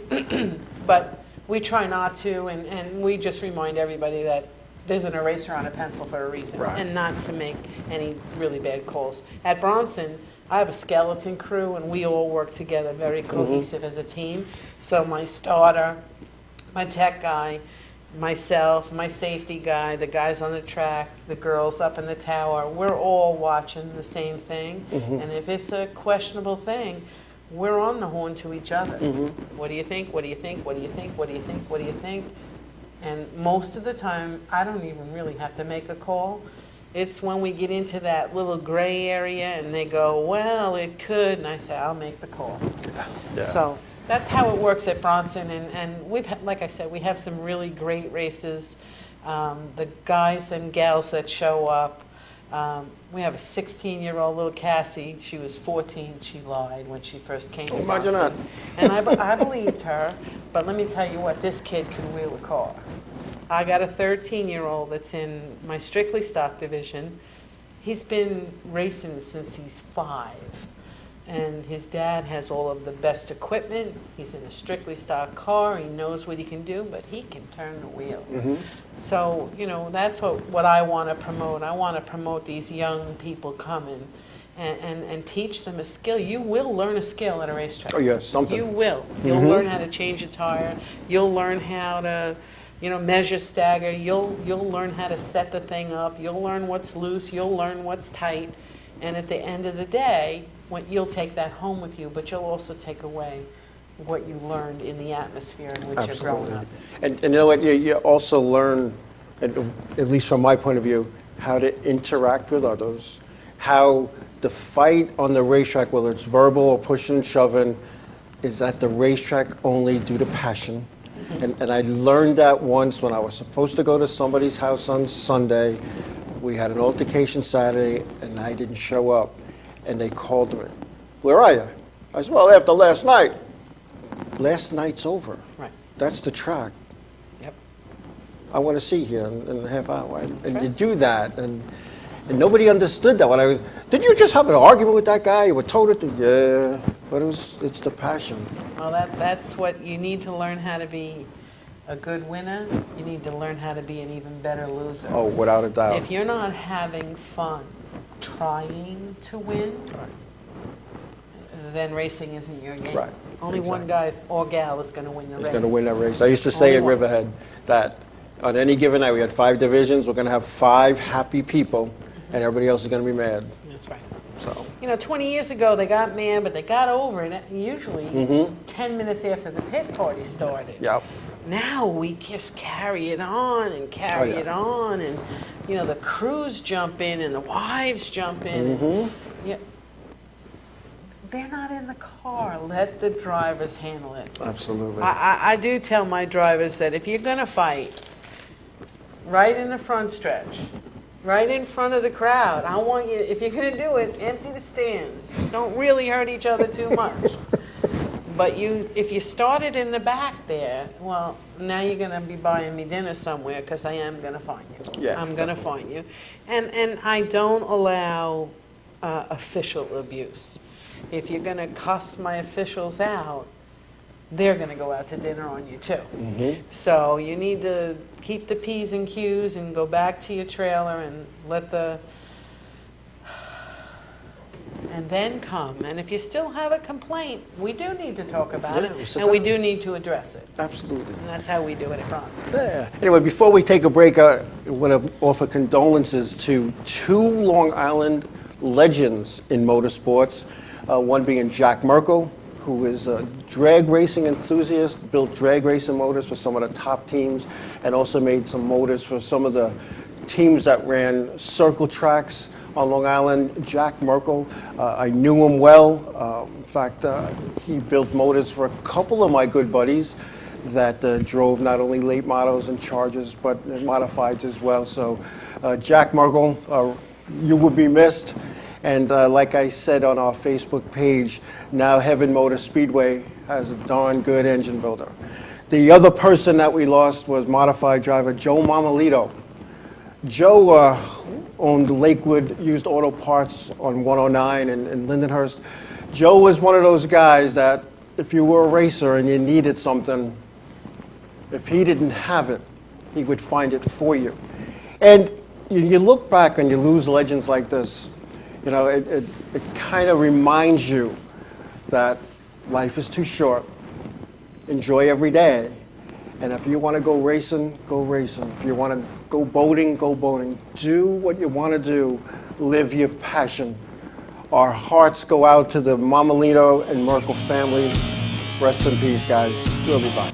but we try not to, and we just remind everybody that there's an eraser on a pencil for a reason, Right. and not to make any really bad calls. At Bronson, I have a skeleton crew, and we all work together very cohesive as a team. So my starter, my tech guy, myself, my safety guy, the guys on the track, the girls up in the tower, we're all watching the same thing. And if it's a questionable thing, we're on the horn to each other. What do you think? What do you think? What do you think? What do you think? What do you think? And most of the time, I don't even really have to make a call. It's when we get into that little gray area and they go, well, it could, and I say, I'll make the call. Yeah. So that's how it works at Bronson, and we've had, like I said, we have some really great races. The guys and gals that show up, we have a 16-year-old little Cassie. She was 14. She lied when she first came to Imagine Bronson. And I believed her, but let me tell you what, this kid can wheel a car. I got a 13-year-old that's in my strictly stock division. He's been racing since he's 5. And his dad has all of the best equipment. He's in a strictly stock car. He knows what he can do, but he can turn the wheel. So, you know, that's what I want to promote. I want to promote these young people coming and teach them a skill. You will learn a skill at a racetrack. Oh, yes, something. You will. You'll learn how to change a tire. You'll learn how to, you know, measure stagger. You'll learn how to set the thing up. You'll learn what's loose. You'll learn what's tight. And at the end of the day, you'll take that home with you, but you'll also take away what you learned in the atmosphere in which you're growing up. And you know what? You also learn, at least from my point of view, how to interact with others, how the fight on the racetrack, whether it's verbal or pushing and shoving, is at the racetrack only due to passion. And I learned that once when I was supposed to go to somebody's house on Sunday. We had an altercation Saturday, and I didn't show up. And they called me. Where are you? I said, well, after last night. Last night's over. Right. That's the track. Yep. I want to see you in a half hour. And right. you do that. And nobody understood that. Did you just have an argument with that guy? You were told it? Yeah. But it's the passion. Well, that's what you need to learn how to be a good winner. You need to learn how to be an even better loser. Oh, without a doubt. If you're not having fun trying to win, then racing isn't your game. Right. Only one guy or gal is going to win the race. Is going to win that race. I used to say Only at one. Riverhead that on any given night we had 5 divisions. We're going to have 5 happy people, and everybody else is going to be mad. That's right. So. You know, 20 years ago they got mad, but they got over it usually 10 minutes after the pit party started. Yep. Now we just carry it on and carry it on, and you know the crews jump in and the wives jump in. And, yeah, they're not in the car. Let the drivers handle it. Absolutely. I do tell my drivers that if you're going to fight right in the front stretch, right in front of the crowd. I want you, if you're going to do it, empty the stands. Just don't really hurt each other too much. But if you started in the back there, well, now you're going to be buying me dinner somewhere because I am going to find you. Yeah, I'm going to find you. And I don't allow official abuse. If you're going to cuss my officials out, they're going to go out to dinner on you too. So you need to keep the P's and Q's and go back to your trailer and and then come. And if you still have a complaint, we do need to talk about it, and we do need to address it. Absolutely. And that's how we do it at Bronson. Yeah. Anyway, before we take a break, I want to offer condolences to 2 Long Island legends in motorsports, one being Jack Merkel, who is a drag racing enthusiast, built drag racing motors for some of the top teams, and also made some motors for some of the teams that ran circle tracks on Long Island. Jack Merkel, I knew him well. In fact, he built motors for a couple of my good buddies that drove not only late models and Chargers, but modifieds as well. So Jack Merkel, you will be missed. And like I said on our Facebook page, now Heaven Motor Speedway has a darn good engine builder. The other person that we lost was modified driver Joe Mamalito. Joe owned Lakewood Used Auto Parts on 109 in Lindenhurst. Joe was one of those guys that if you were a racer and you needed something, if he didn't have it, he would find it for you. And you look back and you lose legends like this, you know, it kind of reminds you that life is too short. Enjoy every day. And if you want to go racing, go racing. If you want to go boating, go boating. Do what you want to do. Live your passion. Our hearts go out to the Mamalito and Merkel families. Rest in peace, guys. We'll be back.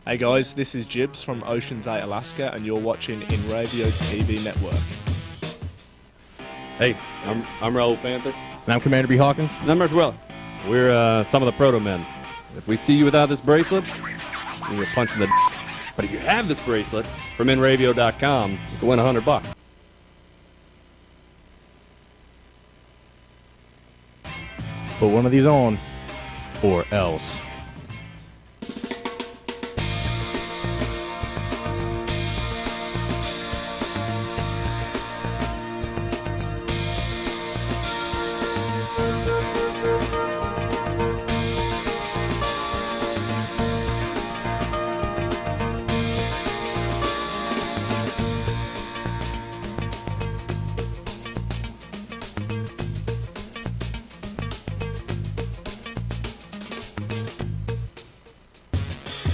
Hey guys, this is Jibs from Ocean's 8, Alaska, and you're watching Inravio TV Network. Hey, I'm Raoul Panther. And I'm Commander B. Hawkins. And I'm Richard Weller. We're some of the proto men. If we see you without this bracelet, you get punched in the But if you have this bracelet from Inravio.com, you can win $100. Put one of these on, or else.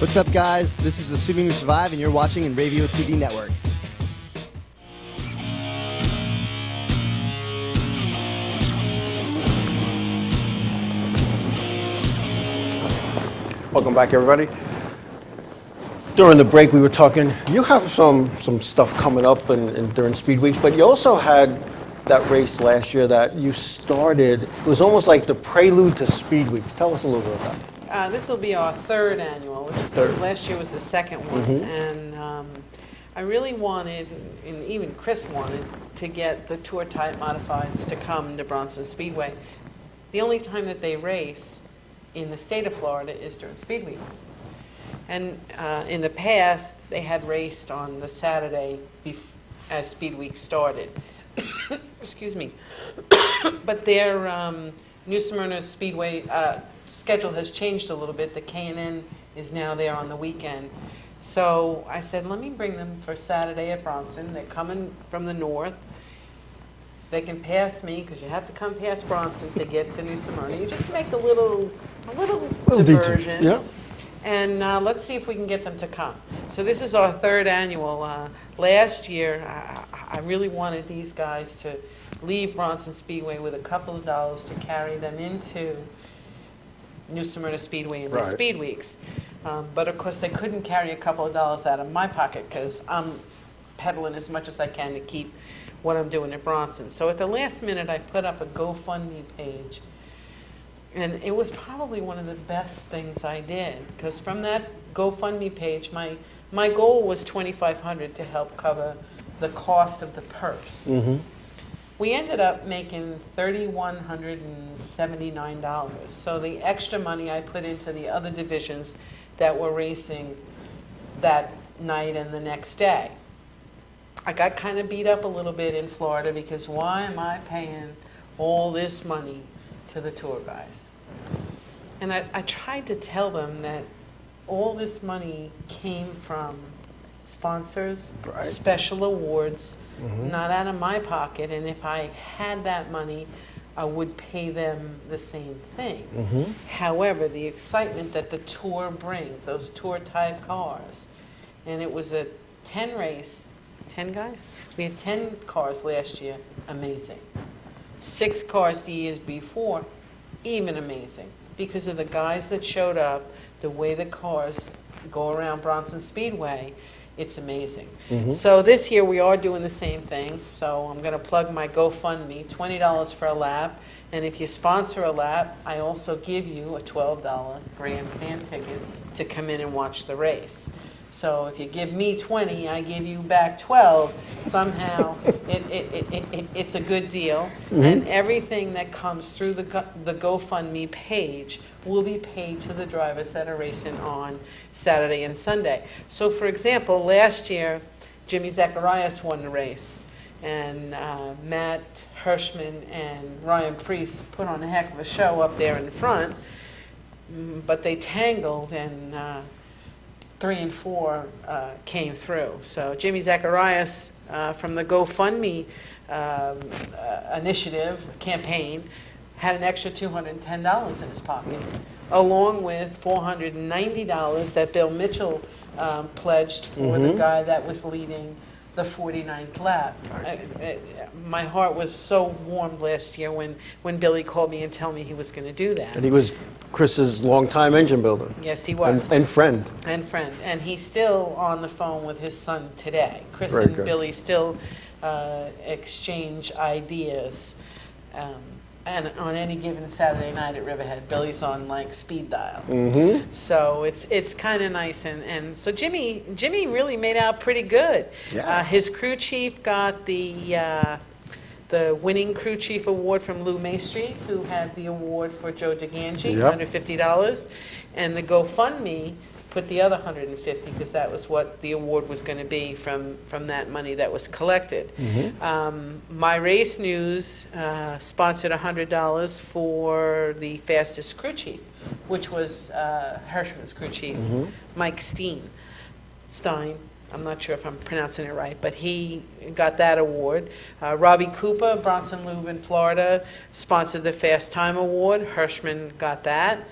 What's up, guys? This is Assuming You Survive, and you're watching Inravio TV Network. Welcome back, everybody. During the break, we were talking. You have some stuff coming up and during Speed Weeks, but you also had that race last year that you started. It was almost like the prelude to Speed Weeks. Tell us a little bit about that. This will be our 3rd annual. Last year was the 2nd one, and I really wanted, and even Chris wanted, to get the tour type modifieds to come to Bronson Speedway. The only time that they race in the state of Florida is during Speed Weeks. And in the past, they had raced on the Saturday as Speed Week started. Excuse me. But their New Smyrna Speedway schedule has changed a little bit. The K&N is now there on the weekend. So I said, let me bring them for Saturday at Bronson. They're coming from the north. They can pass me, because you have to come past Bronson to get to New Smyrna. You just make a little diversion. Yeah. And let's see if we can get them to come. So this is our 3rd annual. Last year, I really wanted these guys to leave Bronson Speedway with a couple of dollars to carry them into New Smyrna Speedway and the Right. Speed Weeks. But of course, they couldn't carry a couple of dollars out of my pocket because I'm peddling as much as I can to keep what I'm doing at Bronson. So at the last minute, I put up a GoFundMe page. And it was probably one of the best things I did, because from that GoFundMe page, my goal was $2,500 to help cover the cost of the purse. We ended up making $3,179. So the extra money I put into the other divisions that were racing that night and the next day. I got kind of beat up a little bit in Florida because why am I paying all this money to the tour guys? And I tried to tell them that all this money came from sponsors, Right. special awards, not out of my pocket. And if I had that money, I would pay them the same thing. However, the excitement that the tour brings, those tour type cars, and it was a 10 race, 10 guys? We had 10 cars last year, amazing. 6 cars the years before, even amazing. Because of the guys that showed up, the way the cars go around Bronson Speedway, it's amazing. So this year we are doing the same thing. So I'm going to plug my GoFundMe, $20 for a lap. And if you sponsor a lap, I also give you a $12 grandstand ticket to come in and watch the race. So if you give me 20, I give you back 12. Somehow, it's a good deal. And everything that comes through the GoFundMe page will be paid to the drivers that are racing on Saturday and Sunday. So for example, last year, Jimmy Zacharias won the race. And Matt Hirschman and Ryan Priest put on a heck of a show up there in the front. But they tangled, and 3 and 4 came through. So Jimmy Zacharias from the GoFundMe initiative campaign had an extra $210 in his pocket, along with $490 that Bill Mitchell pledged for the guy that was leading the 49th lap. My heart was so warmed last year when Billy called me and told me he was going to do that. And he was Chris's longtime engine builder. Yes, he was. And friend. And friend. And he's still on the phone with his son today. Chris Very and good. Billy still exchange ideas. And on any given Saturday night at Riverhead, Billy's on like speed dial. So it's kind of nice. And so Jimmy really made out pretty good. Yeah. His crew chief got the winning crew chief award from Lou Maystreet, who had the award for Joe DeGangi, Yep. $150. And the GoFundMe put the other $150, because that was what the award was going to be from that money that was collected. My Race News sponsored $100 for the fastest crew chief, which was Hirschman's crew chief, Mike Stein. I'm not sure if I'm pronouncing it right, but he got that award. Robbie Cooper, Bronson Lube in Florida, sponsored the Fast Time Award. Hirschman got that.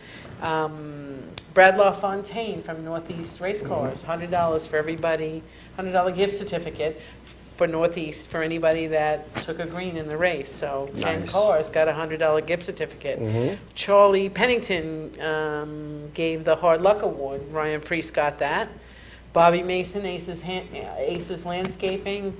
Brad LaFontaine from Northeast Race Cars, $100 for everybody, $100 gift certificate for Northeast for anybody that took a green in the race. So 10 Nice. cars got a $100 gift certificate. Charlie Pennington gave the Hard Luck Award. Ryan Priest got that. Bobby Mason, Aces Landscaping,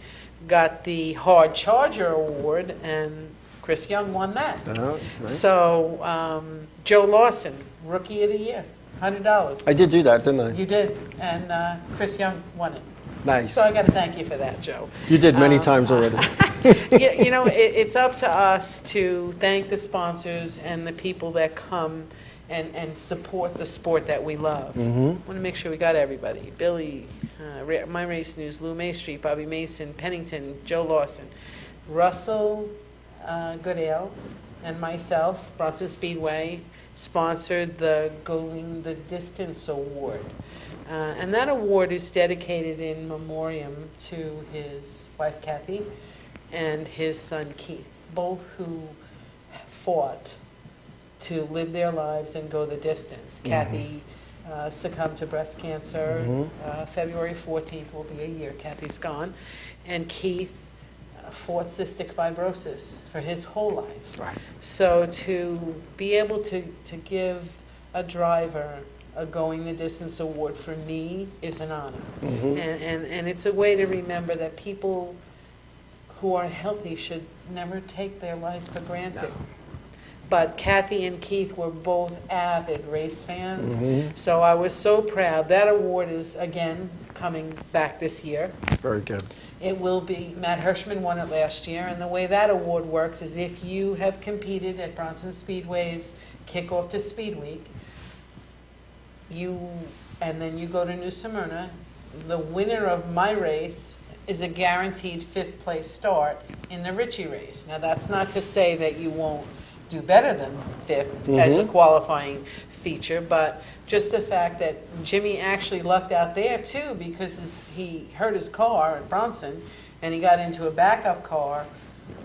got the Hard Charger Award, and Chris Young won that. Oh, nice. So Joe Lawson, Rookie of the Year, $100. I did do that, didn't I? You did, and Chris Young won it. Nice. So I got to thank you for that, Joe. You did many times already. It's up to us to thank the sponsors and the people that come and support the sport that we love. Want to make sure we got everybody. Billy, My Race News, Lou Maystreet, Bobby Mason, Pennington, Joe Lawson, Russell Goodale, and myself, Bronson Speedway, sponsored the Going the Distance Award. And that award is dedicated in memoriam to his wife Kathy and his son Keith, both who fought to live their lives and go the distance. Kathy succumbed to breast cancer. February 14th will be a year Kathy's gone. And Keith fought cystic fibrosis for his whole life. Right. So to be able to give a driver a Going the Distance award for me is an honor. And it's a way to remember that people who are healthy should never take their life for granted. But Kathy and Keith were both avid race fans, so I was so proud. That award is, again, coming back this year. Very good. It will be, Matt Hirschman won it last year, and the way that award works is if you have competed at Bronson Speedway's kickoff to Speed Week, and then you go to New Smyrna, the winner of my race is a guaranteed 5th place start in the Ritchie race. Now, that's not to say that you won't do better than 5th as a qualifying feature, but just the fact that Jimmy actually lucked out there too, because he hurt his car at Bronson and he got into a backup car.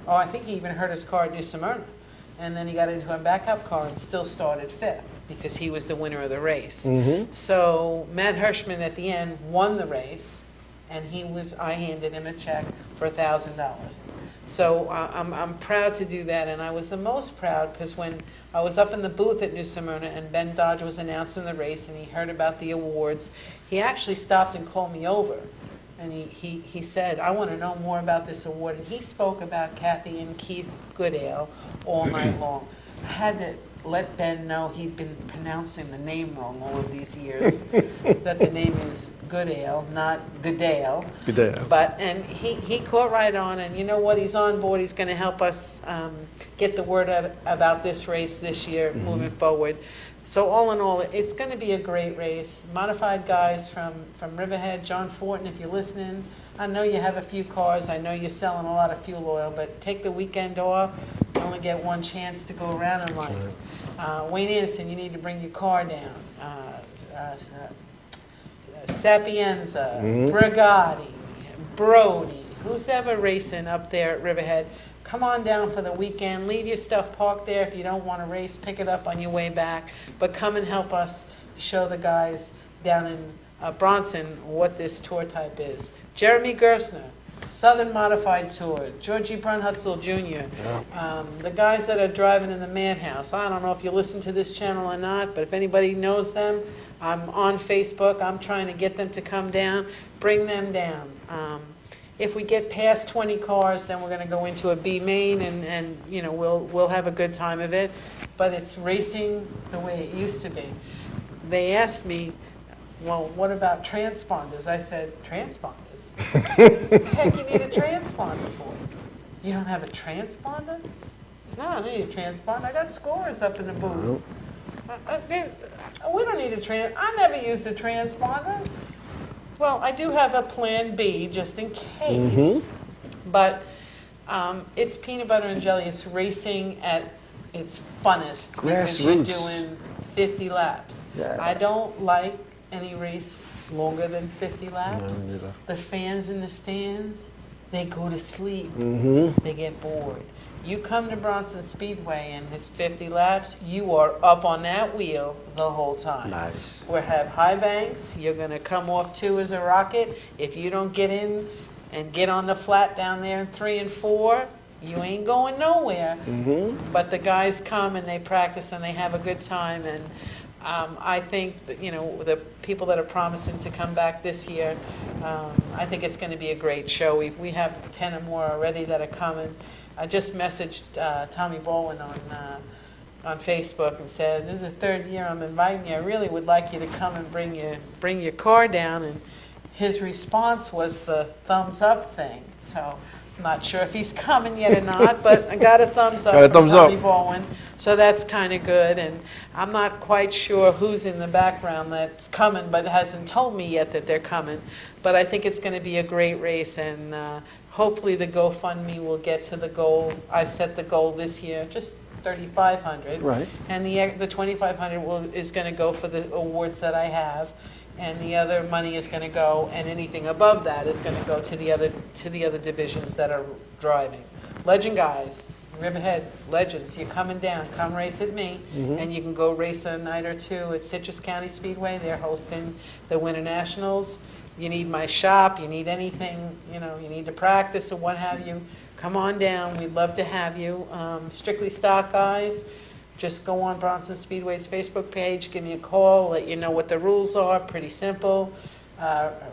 Oh, I think he even hurt his car at New Smyrna. And then he got into a backup car and still started 5th because he was the winner of the race. So Matt Hirschman at the end won the race, and I handed him a check for $1,000. So I'm proud to do that, and I was the most proud because when I was up in the booth at New Smyrna and Ben Dodge was announcing the race and he heard about the awards, he actually stopped and called me over. And he said, I want to know more about this award. And he spoke about Kathy and Keith Goodale all night long. I had to let Ben know he'd been pronouncing the name wrong all of these years, that the name is Goodale, not Goodale. Goodale. And he caught right on, and you know what? He's on board. He's going to help us get the word out about this race this year moving forward. So all in all, it's going to be a great race. Modified guys from Riverhead, John Fortin, if you're listening, I know you have a few cars. I know you're selling a lot of fuel oil, but take the weekend off. You only get one chance to go around in life. Wayne Anderson, you need to bring your car down. Sapienza, Brigatti, Brody, who's ever racing up there at Riverhead, come on down for the weekend. Leave your stuff parked there. If you don't want to race, pick it up on your way back. But come and help us show the guys down in Bronson what this tour type is. Jeremy Gersner, Southern Modified Tour, Georgie Brunhutzel Jr., the guys that are driving in the Madhouse. I don't know if you listen to this channel or not, but if anybody knows them, I'm on Facebook. I'm trying to get them to come down, bring them down. If we get past 20 cars, then we're going to go into a B main, and you know we'll have a good time of it. But it's racing the way it used to be. They asked me, well, what about transponders? I said, transponders? What the heck you need a transponder for? You don't have a transponder? No, I don't need a transponder. I got scores up in the booth. We don't need a I never used a transponder. Well, I do have a plan B just in case. But it's peanut butter and jelly. It's racing at its funnest because you're doing 50 laps. Yeah. I don't like any race longer than 50 laps. No, neither. The fans in the stands, they go to sleep. They get bored. You come to Bronson Speedway and it's 50 laps, you are up on that wheel the whole time. Nice. We have high banks. You're going to come off 2 as a rocket. If you don't get in and get on the flat down there in 3 and 4, you ain't going nowhere. But the guys come and they practice and they have a good time. And I think that, you know, the people that are promising to come back this year, I think it's going to be a great show. We have 10 or more already that are coming. I just messaged Tommy Baldwin on Facebook and said, this is the 3rd year I'm inviting you. I really would like you to come and bring your car down. And his response was the thumbs up thing. So I'm not sure if he's coming yet or not, but I got a thumbs up from Tommy Baldwin. So that's kind of good. And I'm not quite sure who's in the background that's coming, but hasn't told me yet that they're coming. But I think it's going to be a great race, and hopefully the GoFundMe will get to the goal. I set the goal this year, just $3,500. Right. And the $2,500 is going to go for the awards that I have, and the other money is going to go, and anything above that is going to go to the other divisions that are driving. Legend guys, Riverhead Legends, you're coming down. Come race at me, and you can go race a night or 2 at Citrus County Speedway. They're hosting the Winter Nationals. You need my shop, you need anything, you know, you need to practice or what have you, come on down. We'd love to have you. Strictly Stock guys, just go on Bronson Speedway's Facebook page, give me a call, let you know what the rules are, pretty simple.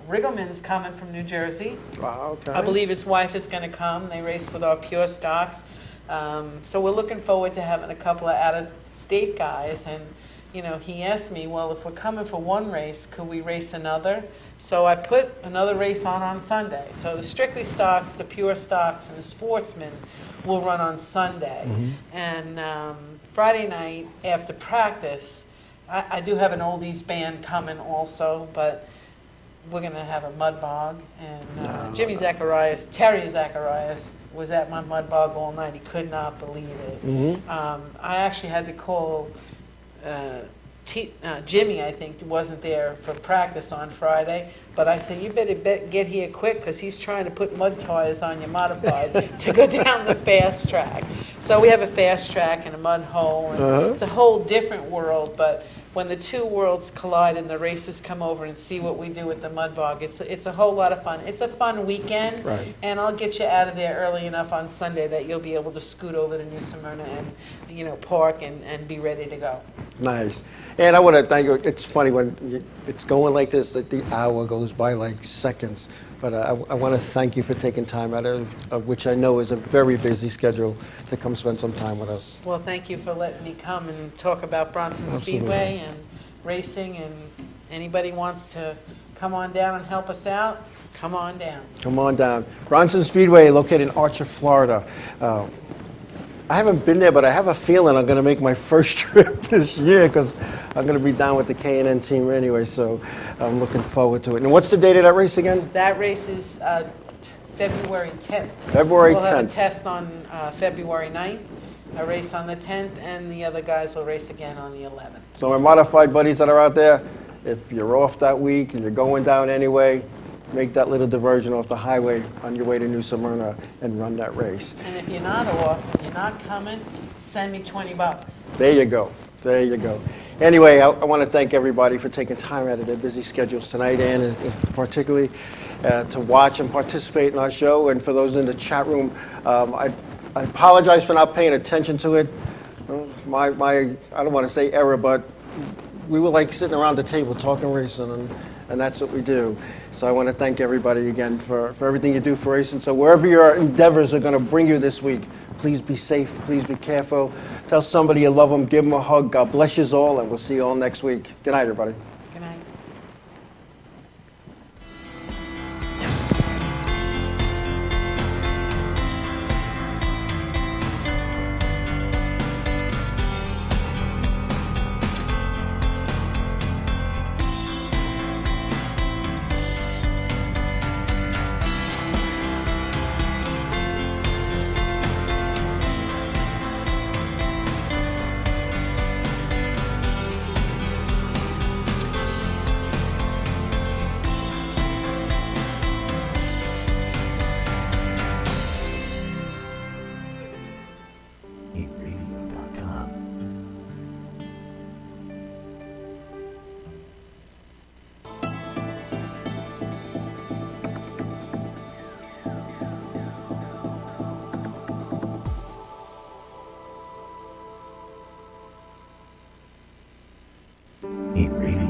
Riggleman's coming from New Jersey. Okay. I believe his wife is going to come. They race with our pure stocks. So we're looking forward to having a couple of out-of-state guys. And, you know, he asked me, well, if we're coming for one race, could we race another? So I put another race on Sunday. So the Strictly Stocks, the Pure Stocks, and the Sportsman will run on Sunday. And Friday night after practice, I do have an oldies band coming also, but we're going to have a mud bog. And Terry Zacharias was at my mud bog all night. He could not believe it. I actually had to call Jimmy, I think, wasn't there for practice on Friday, but I said, you better get here quick because he's trying to put mud tires on your modified to go down the fast track. So we have a fast track and a mud hole, and it's a whole different world, but when the two worlds collide and the racers come over and see what we do with the mud bog, it's a whole lot of fun. It's a fun weekend, and I'll get you out of there early enough on Sunday that you'll be able to scoot over to New Smyrna and, you know, park and be ready to go. Nice. And I want to thank you. It's funny when it's going like this, that the hour goes by like seconds. But I want to thank you for taking time out of which I know is a very busy schedule, to come spend some time with us. Well, thank you for letting me come and talk about Bronson Speedway and racing. And anybody wants to come on down and help us out, come on down. Come on down. Bronson Speedway, located in Archer, Florida. I haven't been there, but I have a feeling I'm going to make my first trip this year because I'm going to be down with the K&N team anyway, so I'm looking forward to it. And what's the date of that race again? That race is February 10th. February 10th. We'll have a test on February 9th, a race on the 10th, and the other guys will race again on the 11th. So my modified buddies that are out there, if you're off that week and you're going down anyway, make that little diversion off the highway on your way to New Smyrna and run that race. And if you're not off, if you're not coming, send me $20. There you go. There you go. Anyway, I want to thank everybody for taking time out of their busy schedules tonight, and particularly to watch and participate in our show. And for those in the chat room, I apologize for not paying attention to it. My I don't want to say error, but we were like sitting around the table talking racing, and that's what we do. So I want to thank everybody again for everything you do for racing. So wherever your endeavors are going to bring you this week, please be safe, please be careful. Tell somebody you love them, give them a hug. God bless you all, and we'll see you all next week. Good night, everybody. Good night. Inravio.com. Inravio.